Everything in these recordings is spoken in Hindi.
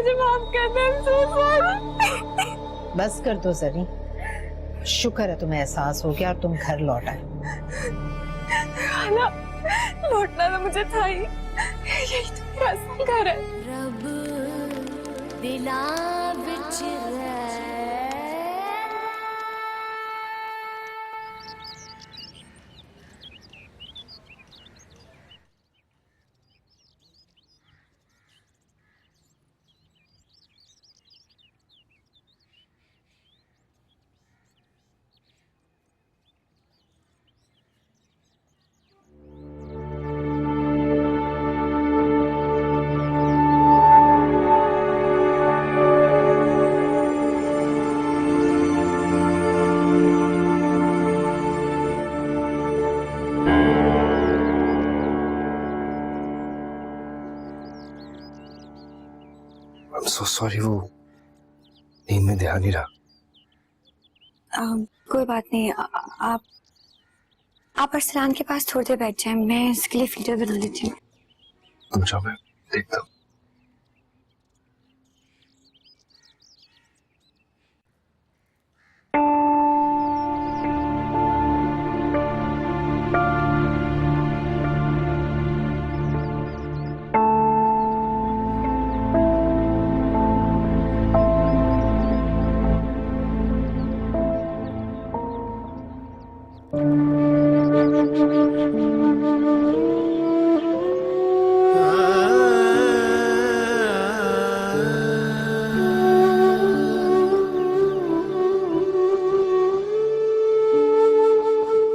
मुझे माफ कर दे। I'm so sorry। बस कर दो जरी, शुक्र है तुम्हें एहसास हो गया और तुम घर लौट आए। खाना लौटना तो मुझे था ही, यही तो मेरा असल घर है। रब दिला विच सो सॉरी, वो नींद में ध्यान नहीं रहा। कोई बात नहीं, आप अरसलान के पास थोड़ी देर बैठ जाएं, मैं इसके लिए फीडर बना लेती हूँ। तुम जाओ, मैं देखता हूँ।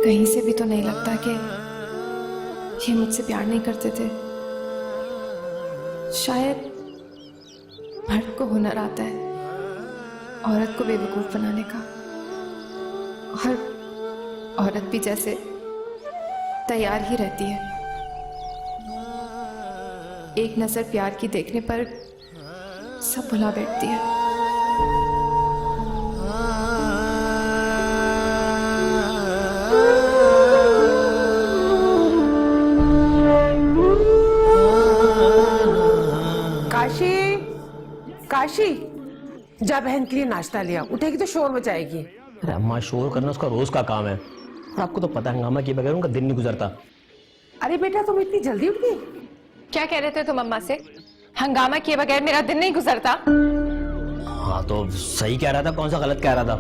कहीं से भी तो नहीं लगता कि ये मुझसे प्यार नहीं करते थे। शायद मर्द को हुनर आता है औरत को बेवकूफ बनाने का, और औरत भी जैसे तैयार ही रहती है। एक नजर प्यार की देखने पर सब भुला बैठती है। काशी, जा बहन के लिए नाश्ता लिया, उठेगी तो शोर मचाएगी। अरे अम्मा, शोर करना उसका रोज का काम है और आपको तो पता है हंगामा किए बगैर उनका दिन नहीं गुजरता। अरे बेटा, तुम इतनी जल्दी उठ गई? क्या कह रहे थे तुम अम्मा से? हंगामा किए बगैर मेरा दिन नहीं गुजरता। हाँ तो सही कह रहा था, कौन सा गलत कह रहा था?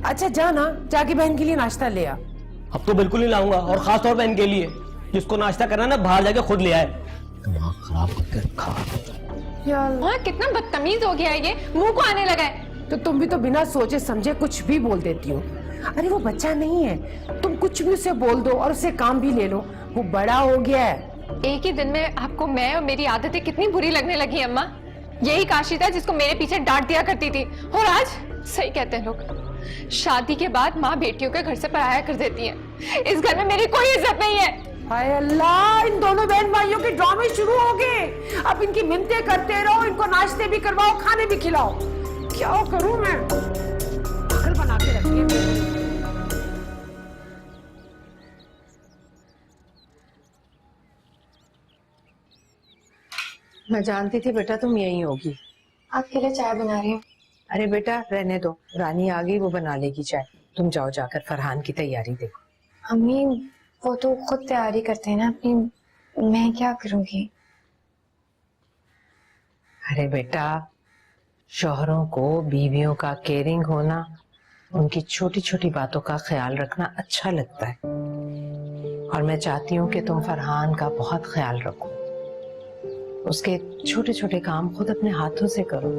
अच्छा जा ना, जाके बहन के लिए नाश्ता ले आ। अब तो बिल्कुल नहीं लाऊंगा, और खास तौर पर इनके लिए। जिसको नाश्ता करना ना बाहर जाके खुद ले आए। दिमाग खराब करके रखा। हाँ, कितना बदतमीज हो गया है ये, मुंह को आने लगा है। तो तुम भी तो बिना सोचे समझे कुछ भी बोल देती हो। अरे वो बच्चा नहीं है, तुम कुछ भी उसे बोल दो और उससे काम भी ले लो, वो बड़ा हो गया है। एक ही दिन में आपको मैं और मेरी आदतें कितनी बुरी लगने लगी अम्मा। यही काशी था जिसको मेरे पीछे डांट दिया करती थी, और आज सही कहते हैं लोग, शादी के बाद माँ बेटियों के घर से पराया कर देती है। इस घर में मेरी कोई इज्जत नहीं है। हाय अल्लाह, इन दोनों बहन भाइयों के ड्रामे शुरू हो गए। अब इनकी मिन्नतें करते रहो, इनको नाश्ते भी करवाओ, खाने भी खिलाओ। क्या करूं मैं? पागल बना के रखी है। मैं जानती थी बेटा तुम यही होगी। आपके लिए चाय बना रही हूँ। अरे बेटा रहने दो, रानी आ गई, वो बना लेगी चाय। तुम जाओ, जाकर फरहान की तैयारी देखो। अम्मी, वो तो खुद तैयारी करते हैं ना अपनी, मैं क्या करूंगी? अरे बेटा, शौहरों को बीवियों का केयरिंग होना, उनकी छोटी छोटी बातों का ख्याल रखना अच्छा लगता है, और मैं चाहती हूँ कि तुम फरहान का बहुत ख्याल रखो। उसके छोटे छोटे काम खुद अपने हाथों से करो,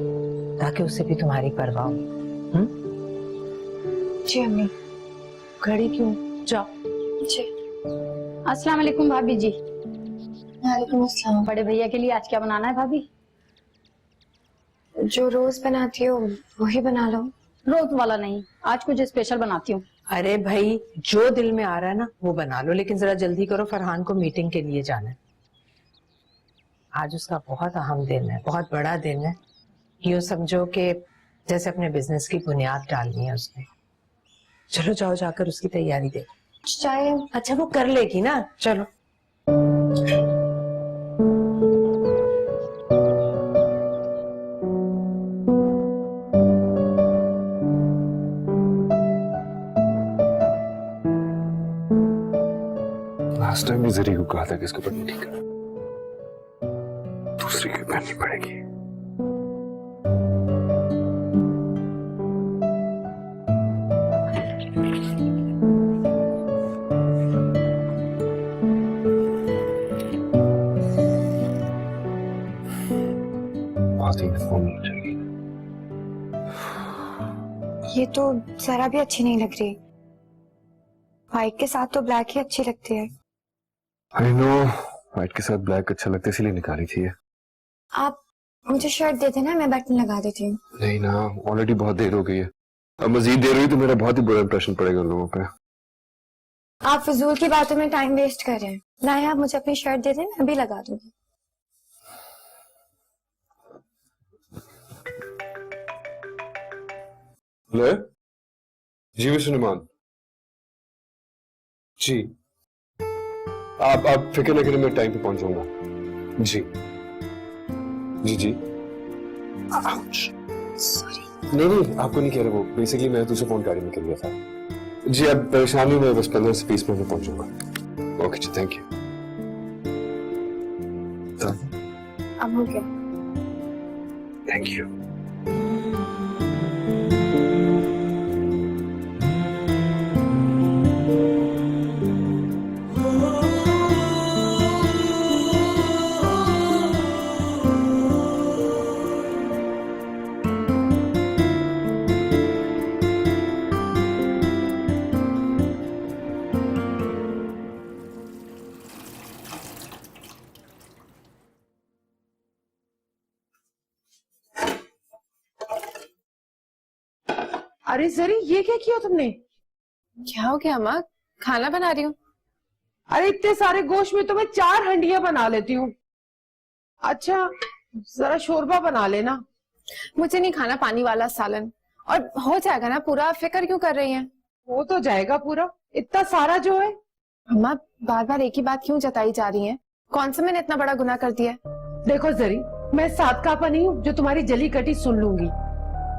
ताकि उसे भी तुम्हारी परवाह हो। जी अम्मी। खड़ी क्यों, जाओ। जी। अस्सलाम वालेकुम भाभी जी। वालेकुम अस्सलाम। बड़े भैया के लिए आज क्या बनाना है भाभी? जो रोज बनाती हो वही बना लो। रोज वाला नहीं, आज कुछ स्पेशल बनाती हूँ। अरे भाई, जो दिल में आ रहा है ना वो बना लो, लेकिन जरा जल्दी करो, फरहान को मीटिंग के लिए जाना है। आज उसका बहुत अहम दिन है, बहुत बड़ा दिन है। यूँ समझो कि जैसे अपने बिजनेस की बुनियाद डालनी है उसने। चलो जाओ, जाकर उसकी तैयारी देखो। चाय? अच्छा वो कर लेगी ना, चलो। लास्ट टाइम भी जरी को कहा था कि इसके ऊपर नहीं ठीक है, दूसरी की पहननी पड़ेगी। बहुत ही फॉर्मल हो जाएगी। ये तो जरा भी अच्छी नहीं लग रही। व्हाइट के साथ तो ब्लैक ही अच्छी लगती है। आई नो, व्हाइट के साथ ब्लैक अच्छा लगता है इसलिए निकाली थी ये। आप मुझे शर्ट दे देना, मैं बटन लगा देती हूँ। नहीं ना, ऑलरेडी बहुत देर हो गई है, अब मजीद देर हुई तो मेरा बहुत ही बुरा इंप्रेशन पड़ेगा उन लोगों पे। आप फिजूल की बातों में टाइम वेस्ट कर रहे हैं। लाए, आप मुझे अपनी शर्ट दे दें, मैं अभी लगा दूंगी। ले जी मिस्टर नुमान जी, आप फिक्र न करें, मैं टाइम पे पहुंच जाऊंगा। जी जी जी। सॉरी। नहीं आपको नहीं कह रहा, वो बेसिकली मैं दूसरे फोन गाड़ी में कर लिया था। जी अब परेशानी में बस 15 से 20 मिनट में पहुंचूंगा। ओके जी, थैंक यू। अब हो गया। Thank you. अरे जरी, ये क्या किया तुमने? क्या हो गया अम्मा? खाना बना रही हूँ। अरे इतने सारे गोश्त में तो मैं 4 हंडियां बना लेती हूँ। अच्छा जरा शोरबा बना लेना। मुझे नहीं खाना पानी वाला सालन, और हो जाएगा ना पूरा, फिक्र क्यों कर रही हैं? वो तो जाएगा पूरा, इतना सारा जो है। अम्मा बार बार एक ही बात क्यों जताई जा रही हैं? कौन सा मैंने इतना बड़ा गुनाह कर दिया? देखो जरी, मैं सादकापा नहीं हूँ जो तुम्हारी जली कटी सुन लूंगी।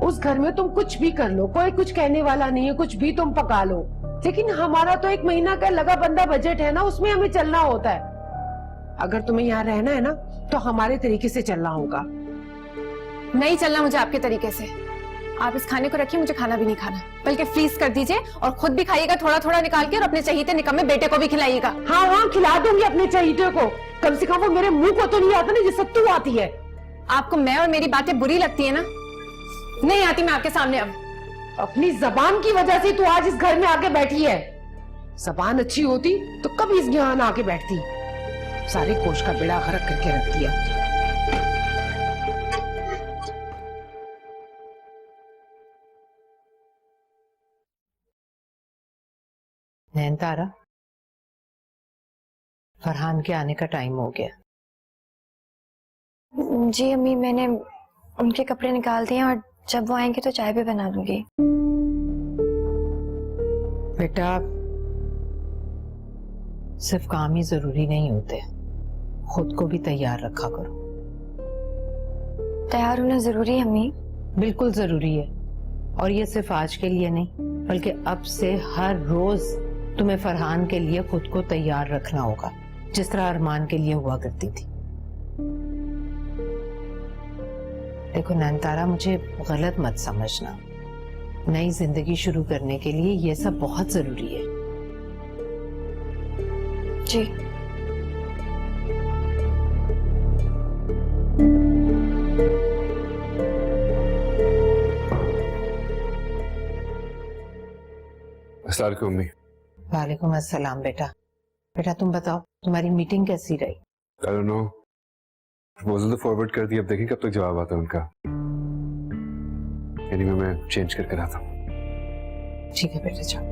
उस घर में तुम कुछ भी कर लो, कोई कुछ कहने वाला नहीं है, कुछ भी तुम पका लो, लेकिन हमारा तो 1 महीना का लगा बंदा बजट है ना, उसमें हमें चलना होता है। अगर तुम्हें यहाँ रहना है ना तो हमारे तरीके से चलना होगा। नहीं चलना मुझे आपके तरीके से। आप इस खाने को रखिए, मुझे खाना भी नहीं खाना, बल्कि फ्रीज कर दीजिए और खुद भी खाइएगा थोड़ा थोड़ा निकाल के, और अपने चहीते निकम्मे बेटे को भी खिलाइएगा। हाँ खिला दूंगी अपने चहीते को, कम से कम वो मेरे मुंह को तो नहीं आता ना जिससे तू आती है। आपको मैं और मेरी बातें बुरी लगती है ना? नहीं आती मैं आपके सामने अब। अपनी जबान की वजह से तू आज इस घर में आके बैठी है। जबान अच्छी होती तो कभी इस यहाँ ना आके बैठती। सारे कोष का बेड़ा गर्क करके रख दिया। नैनतारा, फरहान के आने का टाइम हो गया। जी अम्मी, मैंने उनके कपड़े निकाल दिए और जब वो आएंगे तो चाय भी बना दूंगी। बेटा सिर्फ काम ही जरूरी नहीं होते, खुद को भी तैयार रखा करो। तैयार होना जरूरी है अम्मी? बिल्कुल जरूरी है, और ये सिर्फ आज के लिए नहीं, बल्कि अब से हर रोज तुम्हें फरहान के लिए खुद को तैयार रखना होगा, जिस तरह अरमान के लिए हुआ करती थी। देखो नैनतारा, मुझे गलत मत समझना, नई जिंदगी शुरू करने के लिए ये सब बहुत जरूरी है। जी। अस्सलाम वालेकुम अम्मी। वालेकुम अस्सलाम। बेटा बेटा तुम बताओ, तुम्हारी मीटिंग कैसी रही? आई डोंट नो, प्रपोजल तो फॉरवर्ड कर दिया, अब देखिए कब तक जवाब आता है उनका। एनीवे मैं चेंज करके आता हूँ। ठीक है बेटा, जाओ।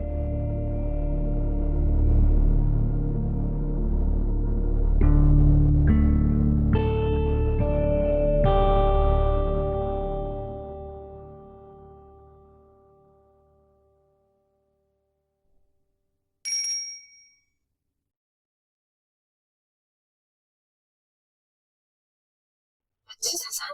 अच्छा सर,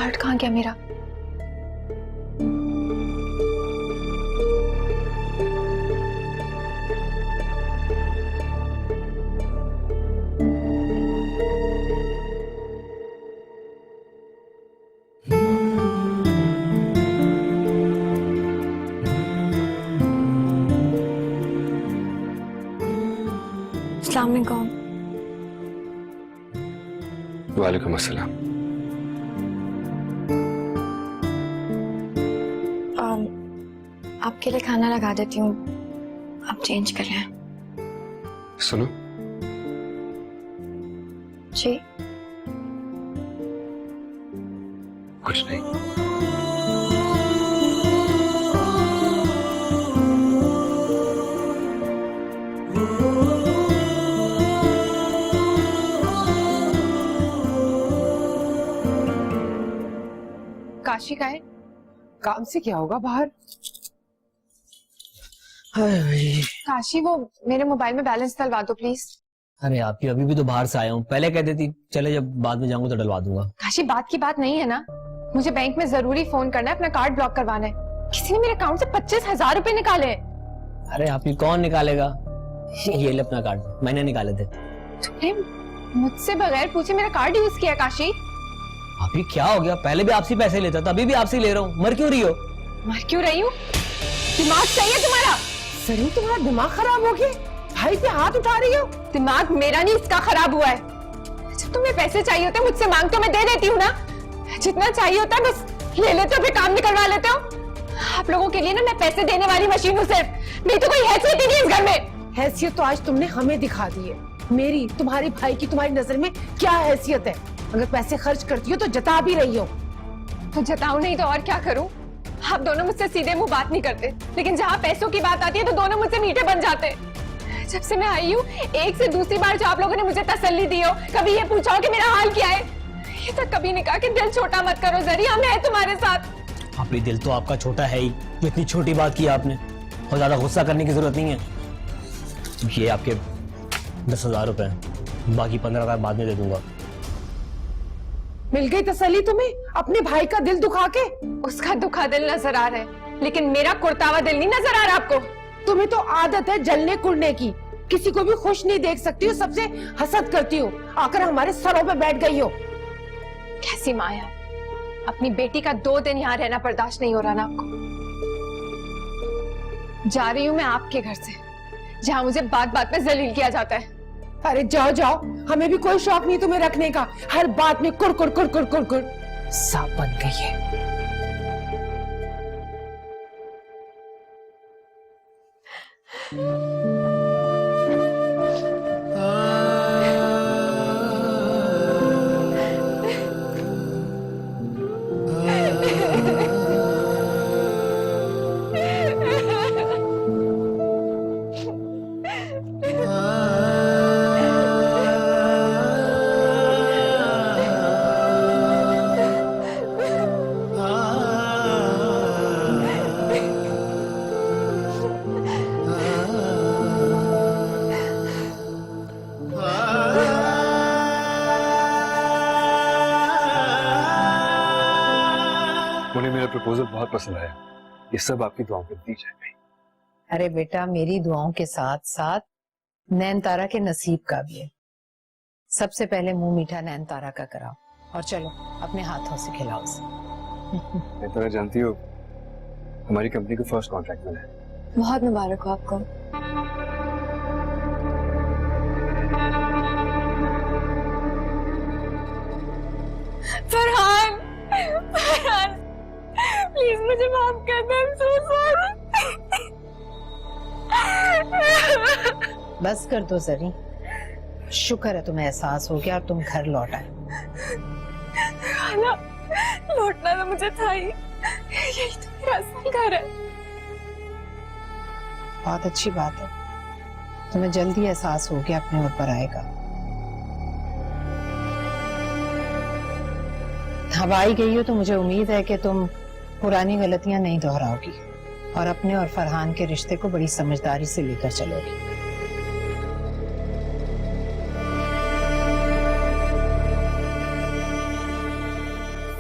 कार्ड कहाँ गया मेरा? अस्सलाम वालेकुम। वालेकुम अस्सलाम। आपके लिए खाना लगा देती हूँ, आप चेंज कर लें। सुनो, जी कुछ नहीं। काशी का है? काम से क्या होगा बाहर? काशी, वो मेरे मोबाइल में बैलेंस डलवा दो प्लीज। अरे आपकी अभी भी तो बाहर से आया हूँ, पहले कह देती चले, जब बाद में जाऊंगा तो डलवा दूंगा। काशी, बात की बात नहीं है ना, मुझे बैंक में जरूरी फोन करना है, अपना कार्ड ब्लॉक करवाना है। किसी ने मेरे अकाउंट से 25,000 रुपए निकाले हैं। अरे आपकी कौन निकालेगा? ये ले अपना कार्ड, मैंने निकाले थे। तुमने मुझसे बगैर पूछे मेरा कार्ड यूज किया काशी? अभी क्या हो गया? पहले भी आपसे पैसे लेता था, अभी भी आपसे ले रहा हूँ, मर क्यों रही हो? मर क्यों रही हूँ? दिमाग सही है तुम्हारा? सरी, तुम्हारा दिमाग खराब हो गया? भाई पे हाथ उठा रही हो? दिमाग मेरा नहीं, इसका खराब हुआ है। जब तुम्हें पैसे चाहिए होते हैं मुझसे मांगते हो, मैं दे देती हूँ ना। जितना चाहिए होता है बस ले लेते हो, फिर काम निकलवा लेते हो। आप लोगों के लिए ना मैं पैसे देने वाली मशीन हूँ सिर्फ, मेरी तो कोई हैसियत ही नहीं इस घर में। हैसियत तो आज तुमने हमें दिखा दी है। मेरी, तुम्हारी भाई की तुम्हारी नजर में क्या हैसियत है? अगर पैसे खर्च करती हो तो जता भी रही हो। तो जताऊं नहीं तो और क्या करूं? आप दोनों मुझसे सीधे मुंह बात नहीं करते, लेकिन जहाँ पैसों की बात आती है तो दोनों मुझसे मीठे बन जाते। जब से मैं आई हूँ, एक से दूसरी बार जो आप लोगों ने मुझे तसल्ली दी हो, कभी ये पूछा हो कि मेरा हाल क्या है, ये तक कभी नहीं कहा कि दिल छोटा मत करो जरिया, हम हैं तुम्हारे साथ। अभी दिल तो आपका छोटा है ही, जो इतनी छोटी बात की आपने, और ज्यादा गुस्सा करने की जरूरत नहीं है। ये आपके 10,000 रुपए, बाकी 15,000 बाद में दे दूंगा। मिल गई तसल्ली तुम्हें अपने भाई का दिल दुखा के? उसका दुखा दिल नजर आ रहा है, लेकिन मेरा कुर्तावा दिल नहीं नजर आ रहा आपको। तुम्हें तो आदत है जलने कुड़ने की, किसी को भी खुश नहीं देख सकती हो, सबसे हसद करती हो, आकर हमारे सरों पे बैठ गई हो। कैसी माँ है, अपनी बेटी का 2 दिन यहाँ रहना बर्दाश्त नहीं हो रहा ना आपको? जा रही हूँ मैं आपके घर से, जहाँ मुझे बात बात पे जलील किया जाता है। अरे जाओ जाओ, हमें भी कोई शौक नहीं तुम्हें रखने का, हर बात में कुर कुर कुर कुर कुर कुर सांप बन गई है। उन्हें मेरा प्रपोजल बहुत पसंद आया, ये सब आपकी दुआओं के नतीजे है। अरे बेटा, मेरी दुआओं के साथ साथ नैन तारा के नसीब का भी है। सबसे पहले मुंह मीठा नैन तारा का कराओ, और चलो अपने हाथों से खिलाओ उसे। नैन तारा, जानती हो हमारी कंपनी को फर्स्ट कॉन्ट्रैक्ट मिला है। बहुत मुबारक हो आपको। फरहान, फरहान, प्लीज मुझे माफ कर दे, I'm so sorry। बस कर दो जरी, शुक्र है तुम्हें एहसास हो गया और तुम घर लौट आए। खाना लौटना तो मुझे था ही, यही तो मेरा असल घर है। बहुत अच्छी बात है, तुम्हें जल्दी एहसास हो गया अपने ऊपर आएगा। अब आई गई हो तो मुझे उम्मीद है कि तुम पुरानी गलतियां नहीं दोहराओगी और अपने और फरहान के रिश्ते को बड़ी समझदारी से लेकर चलोगी।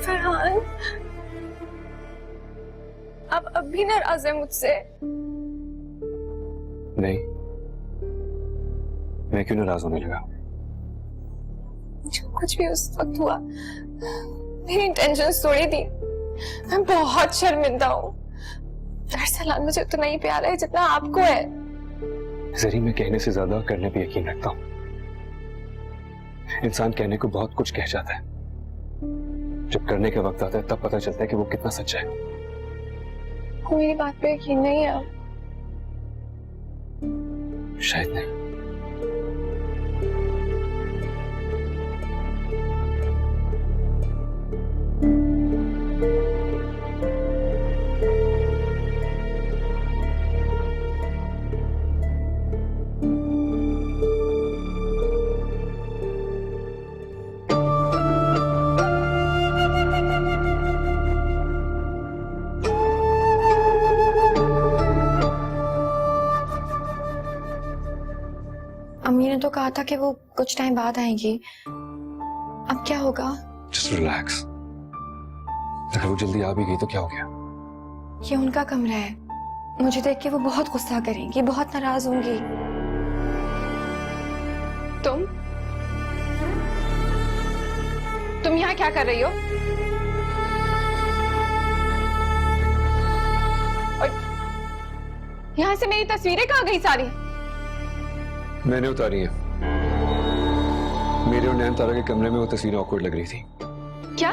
फरहान, आप अब भी नाराज हैं मुझसे? नहीं, मैं क्यों नाराज होने लगा? जो कुछ भी उस वक्त हुआ मेरी इंटेंशंस थोड़ी थी। मैं बहुत शर्मिंदा हूँ। अरसलान मुझे उतना ही प्यारा है जितना आपको है। जरी मैं कहने से ज्यादा करने पे यकीन रखता हूँ। इंसान कहने को बहुत कुछ कह जाता है, जब करने का वक्त आता है तब पता चलता है कि वो कितना सच्चा है। मेरी बात पे यकीन नहीं है? शायद नहीं। अम्मी ने तो कहा था कि वो कुछ टाइम बाद आएंगी। अब क्या होगा? Just relax. अगर वो जल्दी आ भी गई तो क्या हो गया? ये उनका कमरा है। मुझे देख के वो बहुत गुस्सा करेंगी, बहुत नाराज होंगी। तुम यहाँ क्या कर रही हो? और यहाँ से मेरी तस्वीरें कहाँ गई सारी? मैंने उतारी है। मेरे और नैन तारा के कमरे में वो तस्वीरें ऑकवर्ड लग रही थी। क्या?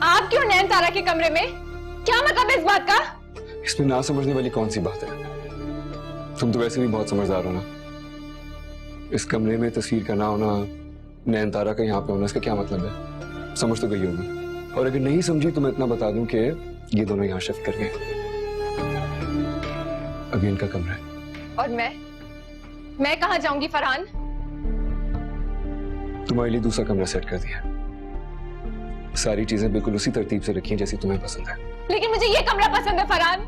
आप क्यों नैन तारा के कमरे में? क्या मतलब है इस बात का? इसमें ना समझने वाली कौन सी बात है? तुम तो वैसे भी बहुत समझदार हो ना। इस कमरे में तस्वीर का ना होना, नैन तारा का यहाँ पे होना, इसका क्या मतलब है? समझ तो गई होगी। और अगर नहीं समझी तो मैं इतना बता दूं कि ये दोनों यहाँ शिफ्ट कर गए। अभी इनका कमरा है। और मैं कहाँ जाऊंगी फरहान? तुम्हारे लिए दूसरा कमरा सेट कर दिया। सारी चीजें बिल्कुल उसी तरतीब से रखी हैं जैसी तुम्हें पसंद है। लेकिन मुझे ये कमरा पसंद है फरहान।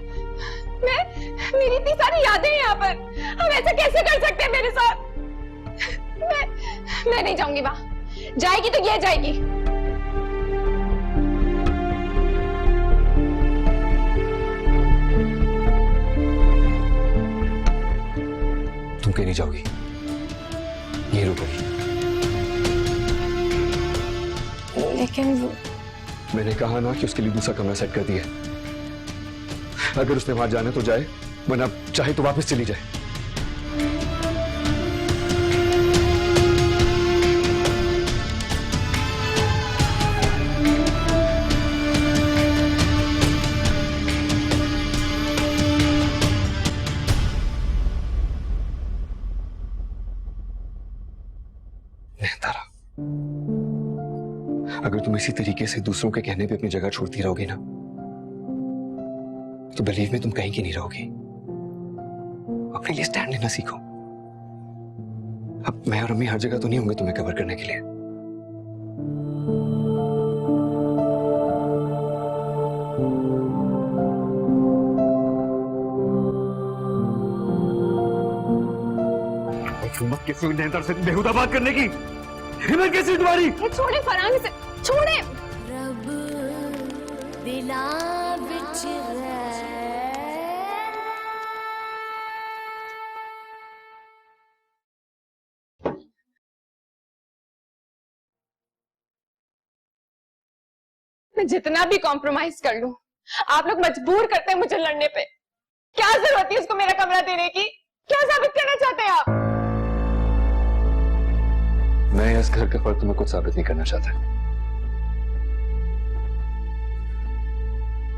मेरी इतनी सारी यादें हैं यहाँ पर। हम ऐसा कैसे कर सकते हैं मेरे साथ? मैं नहीं जाऊंगी वहां। जाएगी तो ये जाएगी। तुम कहीं नहीं जाओगी, ये रुकोगी। लेकिन मैंने कहा ना कि उसके लिए दूसरा कमरा सेट कर दिया। अगर उसने वहां जाना तो जाए, वरना चाहे तो वापस चली जाए। तारा, अगर तुम इसी तरीके से दूसरों के कहने पे अपनी जगह छोड़ती रहोगी ना, तो बिलीव में तुम कहीं की नहीं रहोगी। अपने लिए स्टैंड लेना सीखो। अब मैं और अम्मी हर जगह तो नहीं होंगे तुम्हें कवर करने के लिए। हिम्मत कैसे हुई नैनतारा से बेहुदा बात करने की? हिम्मत कैसे हुई तुम्हारी? छोड़े फरहान, इसे छोड़े। रब दिलां विच रह। मैं जितना भी कॉम्प्रोमाइज कर लूं, आप लोग मजबूर करते हैं मुझे लड़ने पे। क्या जरूरत है उसको मेरा कमरा देने की? क्या साबित करना चाहते हैं आप? मैं इस घर का फर्क तुम्हें कुछ साबित नहीं करना चाहता।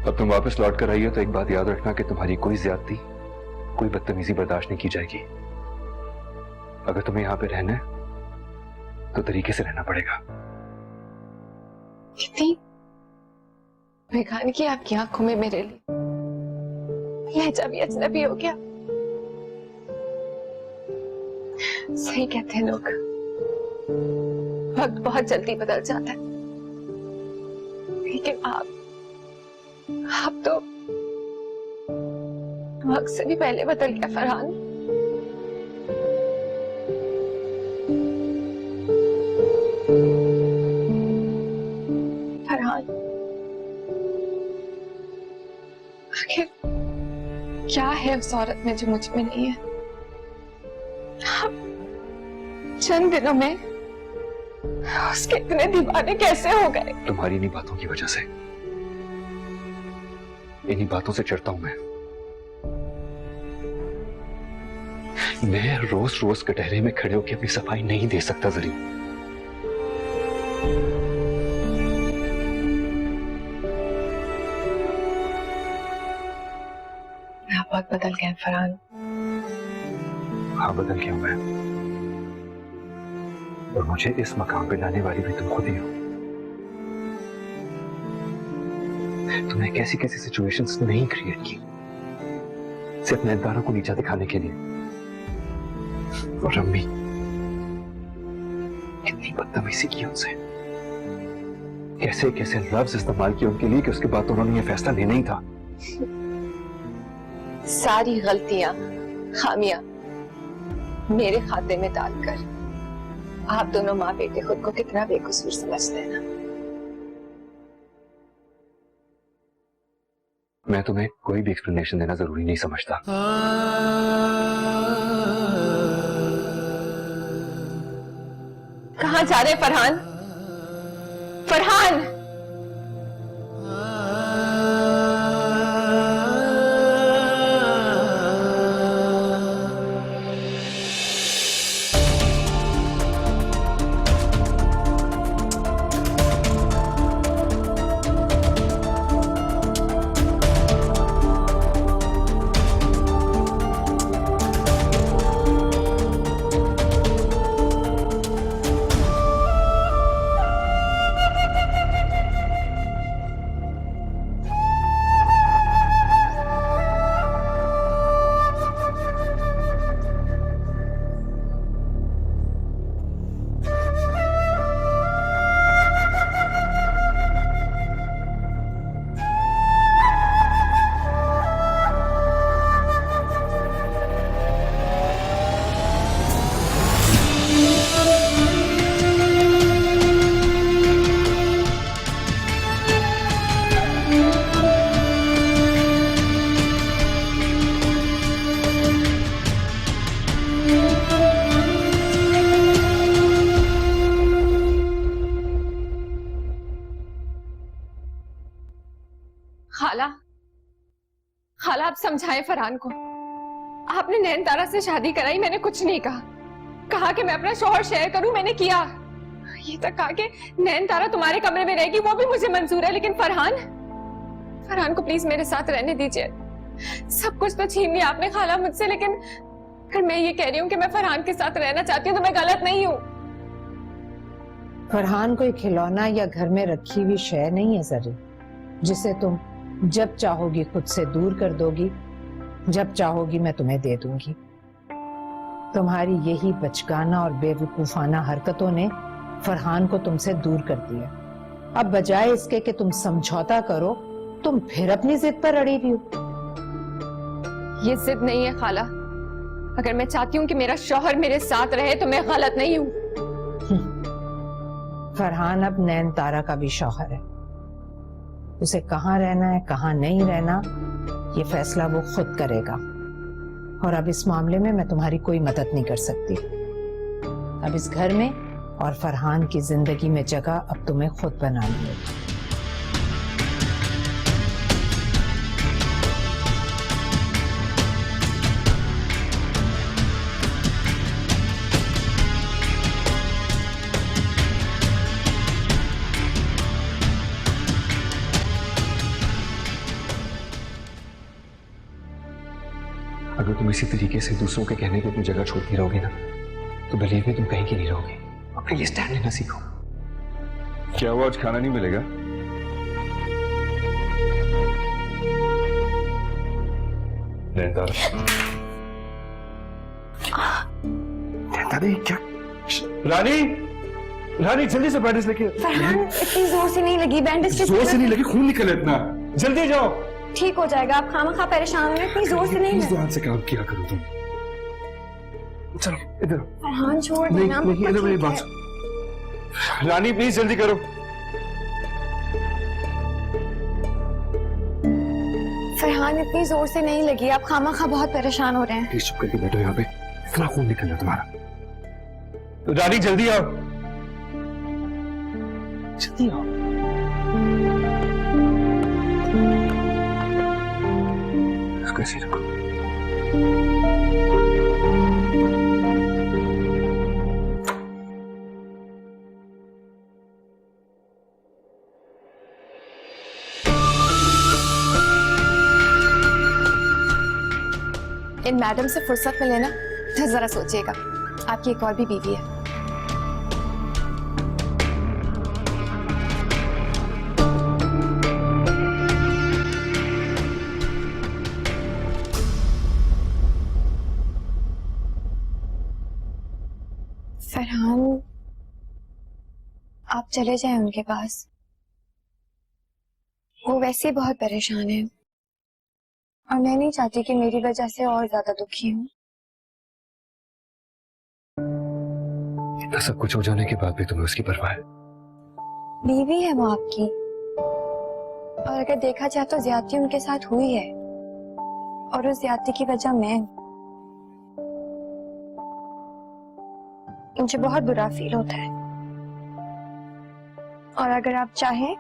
अब तुम वापस लौट कर आई हो तो एक बात याद रखना कि तुम्हारी कोई ज्यादती, कोई बदतमीजी बर्दाश्त नहीं की जाएगी। अगर तुम्हें यहाँ पे रहना है तो तरीके से रहना पड़ेगा। कितनी बेगानगी आपकी आंखों में मेरे लिए। लहजा भी अजनबी हो गया। सही कहते हैं लोग, वक्त बहुत जल्दी बदल जाता है। लेकिन आप तो वक्त से भी पहले बदल गया फरहान। फरहान, आखिर क्या है उस औरत में जो मुझ में नहीं है? हम चंद दिनों में उसके इतने दीवाने कैसे हो गए? तुम्हारी इन्हीं बातों की वजह से, इन्हीं बातों से चिढ़ता हूं मैं रोज रोज कटहरे में खड़े होकर अपनी सफाई नहीं दे सकता जरी। आप बहुत बदल गए फरहान। हाँ बदल गया मैं, और मुझे इस मकाम पे लाने वाली भी तुम खुद ही हो। तुमने कैसी कैसी सिचुएशंस नहीं क्रिएट की सिर्फ नैनतारा को नीचा दिखाने के लिए। और अम्मी, कितनी बदतमीजी की उनसे, कैसे कैसे लफ्ज इस्तेमाल किए उनके लिए कि उसके बाद तो उन्होंने ये फैसला लेना ही था। सारी गलतियां, खामियां मेरे खाते में डालकर आप दोनों माँ बेटे खुद को कितना बेकसूर समझते हैं ना। मैं तुम्हें कोई भी एक्सप्लेनेशन देना जरूरी नहीं समझता। कहाँ जा रहे फरहान? फरहान! खाला, खाला आप समझाएं फरहान को। आपने नैनतारा से शादी कराई, मैंने कुछ नहीं कहा। कहा कि मैं अपना शौहर शेयर करूं, मैंने किया। ये तक कहा कि नैनतारा तुम्हारे कमरे में रहेगी, वो भी मुझे मंजूर है। लेकिन फरहान, फरहान को प्लीज मेरे साथ रहने दीजिए। सब कुछ तो छीन लिया आपने खाला मुझसे, लेकिन अगर मैं ये कह रही हूँ कि मैं फरहान के साथ रहना चाहती हूँ तो मैं गलत नहीं हूँ। फरहान कोई खिलौना या घर में रखी हुई शय नहीं है जरी, जिसे तुम जब चाहोगी खुद से दूर कर दोगी, जब चाहोगी मैं तुम्हें दे दूंगी। तुम्हारी यही बचकाना और बेवकूफाना हरकतों ने फरहान को तुमसे दूर कर दिया। अब बजाय इसके कि तुम समझौता करो, तुम फिर अपनी जिद पर अड़ी हुई हो। ये जिद नहीं है खाला। अगर मैं चाहती हूँ कि मेरा शौहर मेरे साथ रहे तो मैं गलत नहीं हूँ। फरहान अब नैनतारा का भी शौहर है। उसे कहाँ रहना है, कहाँ नहीं रहना, ये फैसला वो खुद करेगा। और अब इस मामले में मैं तुम्हारी कोई मदद नहीं कर सकती। अब इस घर में और फरहान की जिंदगी में जगह अब तुम्हें खुद बनानी है। अगर तुम इसी तरीके से दूसरों के कहने पे अपनी जगह छोड़ती रहोगे ना, तो बिलीव में तुम कहीं की नहीं रहोगे। अपने लिए स्टैंड लेना सीखो। क्या हुआ, आज खाना नहीं मिलेगा? क्या? रानी, रानी जल्दी से बैंडेज लेके। फरहान, इतनी जोर से नहीं लगी बैंडेज। जोर से नहीं लगी, खून निकल इतना। जल्दी जाओ। ठीक हो जाएगा, आप खामखा परेशान हैं। इतनी जोर से नहीं प्लीज ध्यान से काम किया करो तुम। चलो इधर। फरहान छोड़ देना। नहीं, इधर मेरी बात। रानी प्लीज जल्दी करो। फरहान इतनी जोर से नहीं लगी, आप खामा बहुत परेशान हो रहे हैं। प्लीज चुप करके बैठो यहाँ पे, इतना खून निकल रहा तुम्हारा। रानी जल्दी आओ, जल्दी आओ। इसको ऐसे रखो। इन मैडम से फुर्सत मिले ना तो जरा सोचिएगा, आपकी एक और भी बीवी है। फरहान, आप चले जाएं उनके पास, वो वैसे ही बहुत परेशान है और मैं नहीं चाहती कि मेरी वजह से और ज्यादा दुखी हूँ। इतना सब कुछ हो जाने के बाद भी तुम्हें उसकी परवाह है? बीवी है वो आपकी, और अगर देखा जाए तो ज्यादती उनके साथ हुई है और उस ज्यादती की वजह मैं हूँ। मुझे बहुत बुरा फील होता है और अगर आप चाहें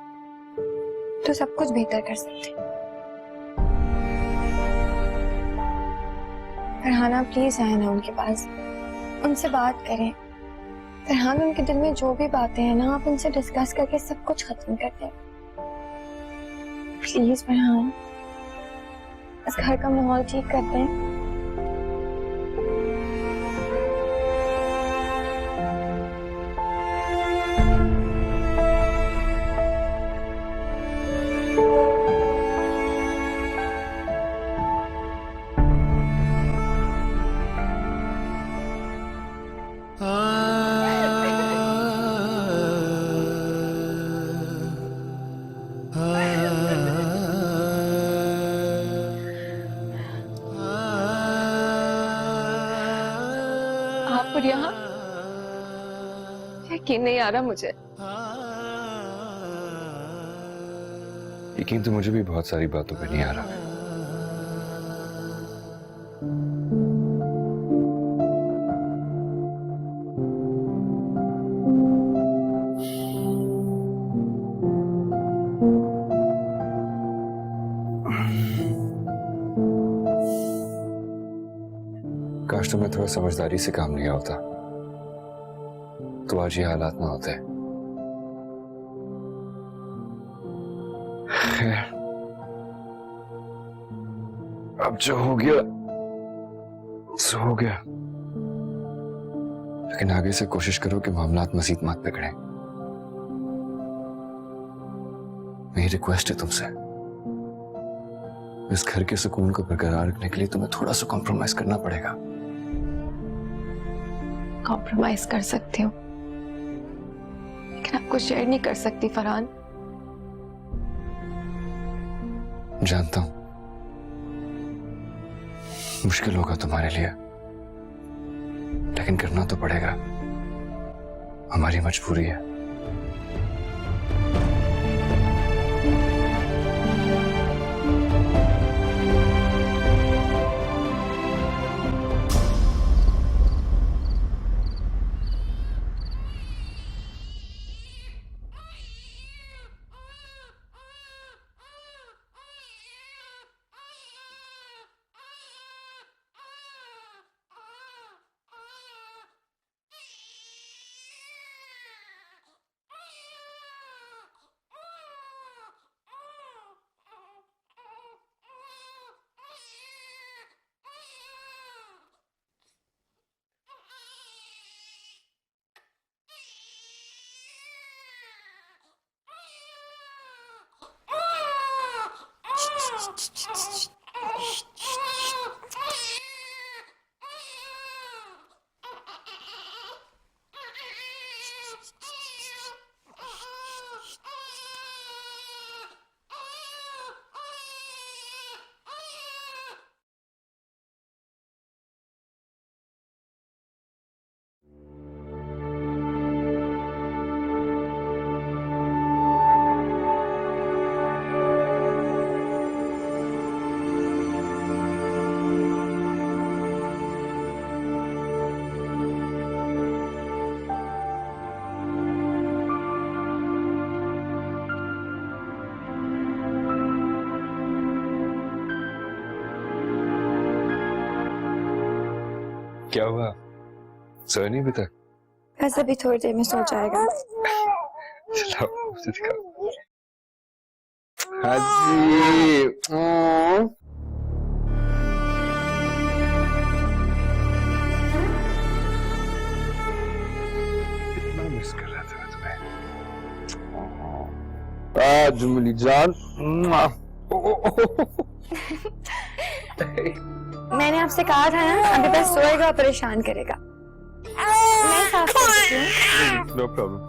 तो सब कुछ बेहतर कर सकते हैं। फरहान, आप प्लीज आए ना उनके पास, उनसे बात करें। फरहान, उनके दिल में जो भी बातें हैं ना, आप उनसे डिस्कस करके सब कुछ खत्म कर दें प्लीज। फरहान, इस घर का माहौल ठीक कर दें। आप और यहाँ यकीन नहीं आ रहा मुझे। यकीन तो मुझे भी बहुत सारी बातों पे नहीं आ रहा। काश तुम्हें थोड़ा समझदारी से काम लिया होता तो आज ये हालात ना होते। खैर, अब जो हो गया सो हो गया, लेकिन आगे से कोशिश करो कि मामलात मजीद मत बिगड़े। मेरी रिक्वेस्ट है तुमसे, इस घर के सुकून को बरकरार रखने के लिए तुम्हें थोड़ा सा कॉम्प्रोमाइज करना पड़ेगा। कॉम्प्रोमाइज कर सकती हूँ, लेकिन आपको शेयर नहीं कर सकती फरहान। जानता हूं मुश्किल होगा तुम्हारे लिए, लेकिन करना तो पड़ेगा, हमारी मजबूरी है। क्या हुआ? सोया नहीं अभी तक? बस अभी थोड़ी देर में सो जाएगा। चलो मुझे दिखाओ। हाँ जी। कितना मिस कर रहा था मैं तुम्हें। आज मिली जान। मैंने आपसे कहा था ना, अभी बस सोएगा और परेशान करेगा। मैं साफ कर देती हूँ। No problem.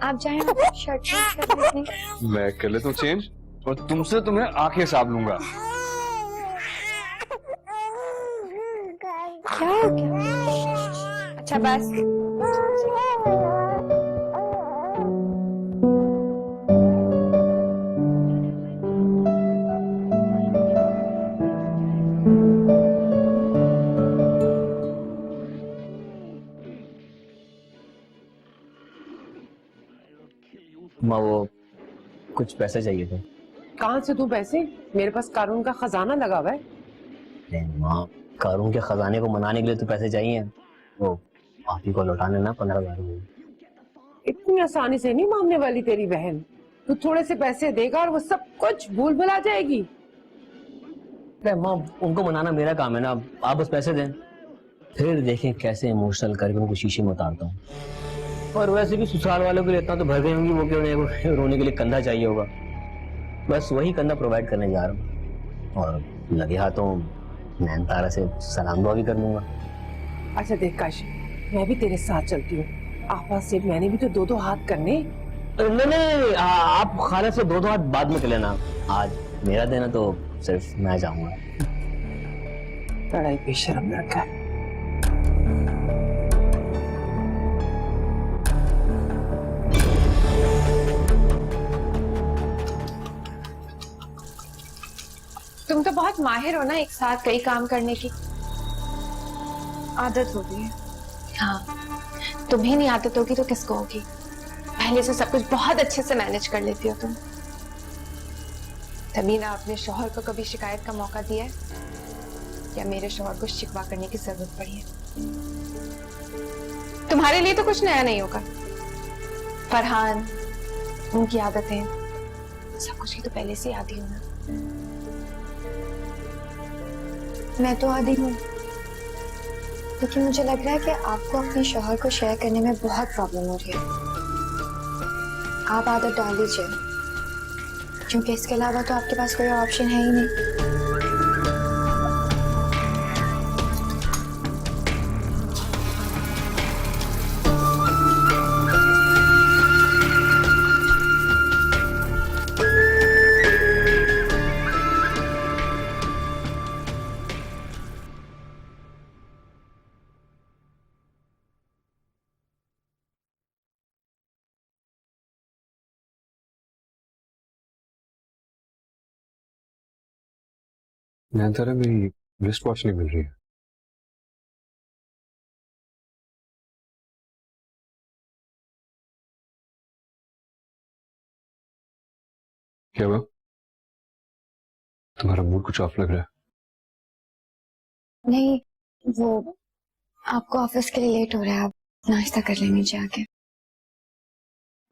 आप जाएं, आप शर्ट चेंज कर लें अपनी। मैं कर लेता हूँ चेंज और तुमसे तुम्हें आंखें साफ लूंगा। क्या हो गया? अच्छा बस। माँ वो कुछ पैसे चाहिए थे। कहाँ से दूं पैसे? मेरे पास कानून का खजाना लगा हुआ है। नहीं माँ, कारून के खजाने को मनाने के लिए तो पैसे चाहिए। वो आप ही को लौटाने ना 15,000 रुपये। इतनी आसानी से नहीं मानने वाली तेरी बहन। तू थोड़े से पैसे देगा और वो सब कुछ भूल भुला जाएगी। माँ उनको मनाना मेरा काम है ना, आप बस पैसे दें, फिर देखें कैसे इमोशनल करके उनको शीशे में उतारता हूँ। और वैसे भी ससुराल वालों के लिए इतना तो भर गई होंगी वो कि उन्हें रोने के लिए कंधा चाहिए होगा। बस वही कंधा प्रोवाइड करने जा रहा हूँ और लगे हाथों नैनतारा से सलाम दुआ भी कर लूंगा। अच्छा देख काशी, मैं भी तेरे साथ चलती हूँ। आपा से मैंने भी तो दो हाथ करने। नहीं, आप खाला से दो हाथ बाद में कर लेना। आज मेरा देना तो सिर्फ मैं जाऊंगा। बड़ा ही बेशर्म लड़का है। तुम तो बहुत माहिर हो ना एक साथ कई काम करने की। आदत हो गई है। हाँ, तुम्हें नहीं आदत होगी तो किसको होगी? पहले से सब कुछ बहुत अच्छे से मैनेज कर लेती हो तुम। तभी ना अपने शौहर को कभी शिकायत का मौका दिया है या मेरे शौहर को शिकवा करने की जरूरत पड़ी है। तुम्हारे लिए तो कुछ नया नहीं होगा। फरहान, उनकी आदतें, सब कुछ की तो पहले से आदी हो ना। मैं तो आदी हूँ, लेकिन मुझे लग रहा है कि आपको अपने शौहर को शेयर करने में बहुत प्रॉब्लम हो रही है। आप आदत डाल लीजिए, क्योंकि इसके अलावा तो आपके पास कोई ऑप्शन है ही नहीं। नैनतारा मेरी रिस्ट वॉच नहीं मिल रही है। क्या हुआ? तुम्हारा मूड कुछ ऑफ लग रहा है। नहीं, वो आपको ऑफिस के लिए लेट हो रहा है, आप नाश्ता कर लें नीचे आके।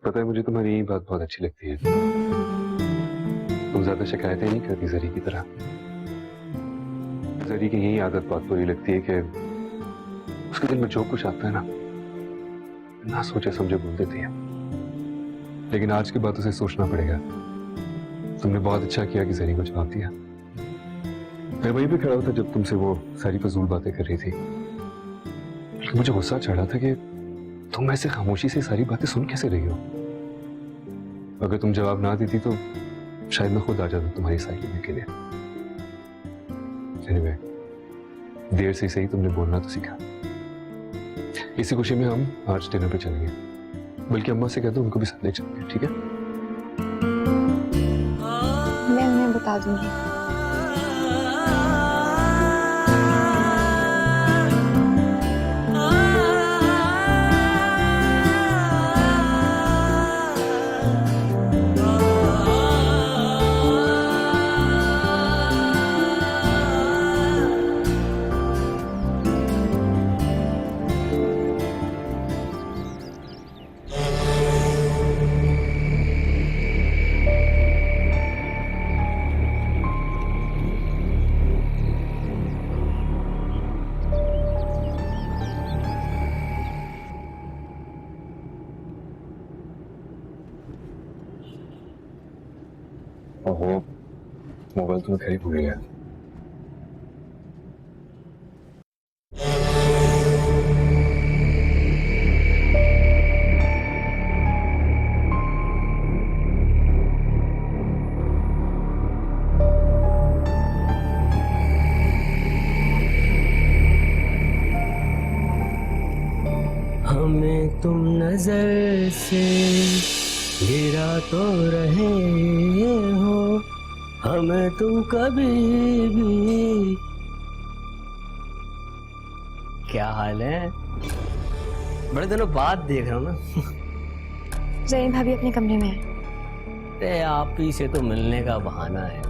पता है मुझे तुम्हारी यही बात बहुत अच्छी लगती है। तुम ज्यादा शिकायतें नहीं करती जरी की तरह। जरी की यही आदत बहुत बुरी लगती है कि उसके दिल में जो कुछ आता है ना सोचे समझे बोल देती है। लेकिन आज के बाद उसे सोचना पड़ेगा। तुमने बहुत अच्छा किया कि जरी को जवाब दिया। मैं वहीं पे खड़ा था जब तुमसे वो सारी फजूल बातें कर रही थी। मुझे गुस्सा चढ़ा था कि तुम ऐसे खामोशी से सारी बातें सुन कैसे रही हो। अगर तुम जवाब ना देती तो शायद मैं खुद आ जाता तुम्हारी साइड लेने के लिए। Anyway, देर से सही तुमने बोलना तो सीखा। इसी खुशी में हम आज डिनर पे चलेंगे। बल्कि अम्मा से कह दो उनको भी साथ ले चलेंगे, ठीक है? मैं उन्हें बता दूंगी। मोबाइल तो मैं खरीद भूल गया। हमें तुम नजर से गिरा तो रहे हो, हमें तुम कभी भी। क्या हाल है? बड़े दिनों बाद देख रहा हूँ ना। जरीन भाभी अपने कमरे में है। अरे आप ही से तो मिलने का बहाना है।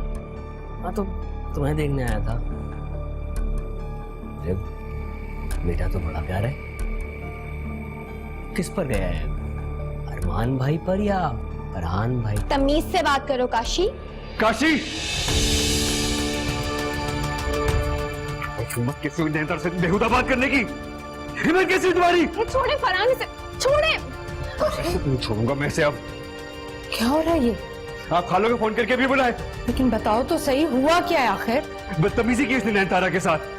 हाँ तो तुम्हें देखने आया था। अरे बेटा तो बड़ा प्यार है। किस पर गया है? अरमान भाई पर या फरहान भाई? तमीज से बात करो काशी। काशी हिम्मत कैसी हुई नैनीताल से बेहुदा बात करने की? हिम्मत कैसी तुम्हारी? छोड़े फरहान, से छोड़े। नहीं छोड़ूंगा मैं इसे अब। क्या हो रहा है ये? आप खालो को फोन करके भी बुलाए। लेकिन बताओ तो सही, हुआ क्या है आखिर? बदतमीजी की इसने नैनतारा के साथ।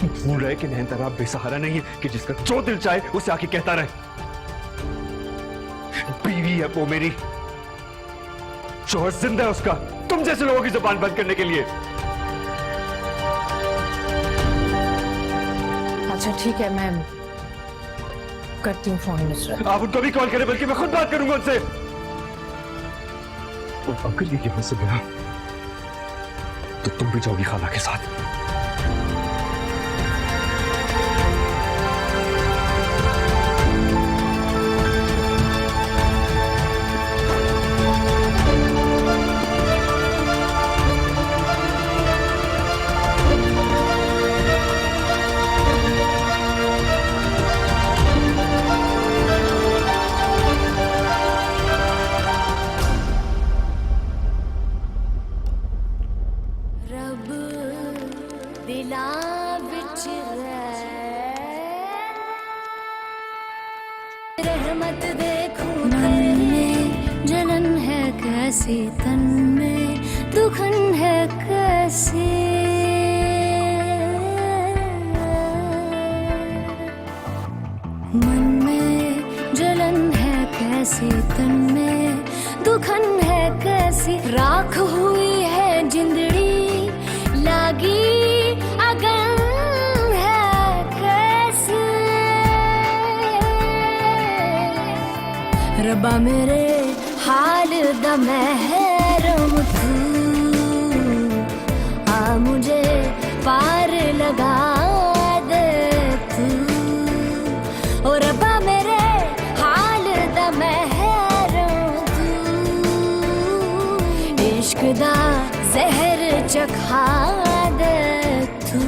भूल रहे कि नैनतारा बेसहारा नहीं है कि जिसका जो दिल चाहे उसे आके कहता रहे। बीवी है वो मेरी, शोहर जिंदा है उसका, तुम जैसे लोगों की जुबान बंद करने के लिए। अच्छा ठीक है, मैं करती हूँ फोन नुसरत। आप उनको भी कॉल करें, बल्कि मैं खुद बात करूंगा उनसे। और अगर ये यहां से गया तो तुम भी जाओगी खाला के साथ। रब दिलां विच रहमत देखूं मन में जलन है कैसी, तन में दुखन है कैसी। मन में जलन है कैसी, तन में दुखन है कैसी। राख हुई है जिंदड़ी, लागी अगन है कैसी। रब्बा मेरे हाल दा महरम तू, आ मुझे पार लगा दे तू। ओ रब्बा मेरे हाल दा महरम तू, इश्क दा जहर चखा दे तू।